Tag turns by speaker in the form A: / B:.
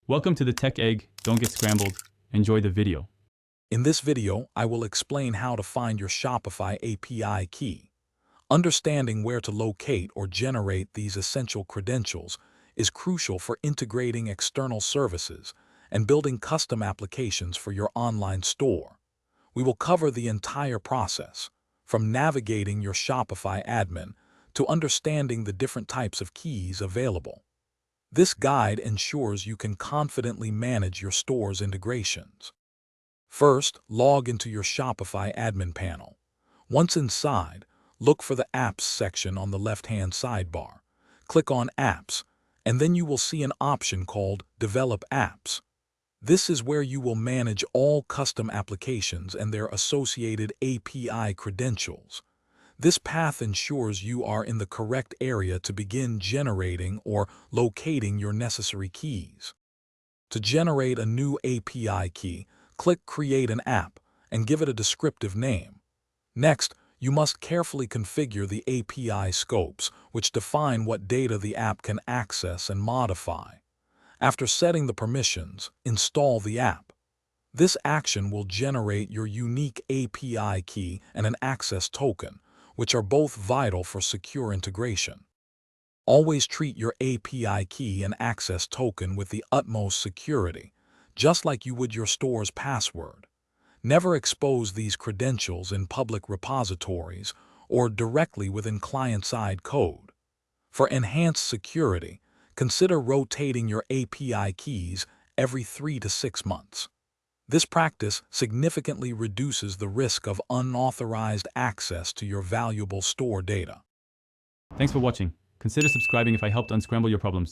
A: Welcome to the Tech Egg. Don't get scrambled. Enjoy the video.
B: In this video, I will explain how to find your Shopify API key. Understanding where to locate or generate these essential credentials is crucial for integrating external services and building custom applications for your online store. We will cover the entire process, from navigating your Shopify admin to understanding the different types of keys available. This guide ensures you can confidently manage your store's integrations. First, log into your Shopify admin panel. Once inside, look for the Apps section on the left-hand sidebar. Click on Apps, and then you will see an option called Develop Apps. This is where you will manage all custom applications and their associated API credentials. This path ensures you are in the correct area to begin generating or locating your necessary keys. To generate a new API key, click Create an App and give it a descriptive name. Next, you must carefully configure the API scopes, which define what data the app can access and modify. After setting the permissions, install the app. This action will generate your unique API key and an access token, which are both vital for secure integration. Always treat your API key and access token with the utmost security, just like you would your store's password. Never expose these credentials in public repositories or directly within client-side code. For enhanced security, consider rotating your API keys every 3 to 6 months. This practice significantly reduces the risk of unauthorized access to your valuable store data.
A: Thanks for watching. Consider subscribing if I helped unscramble your problems.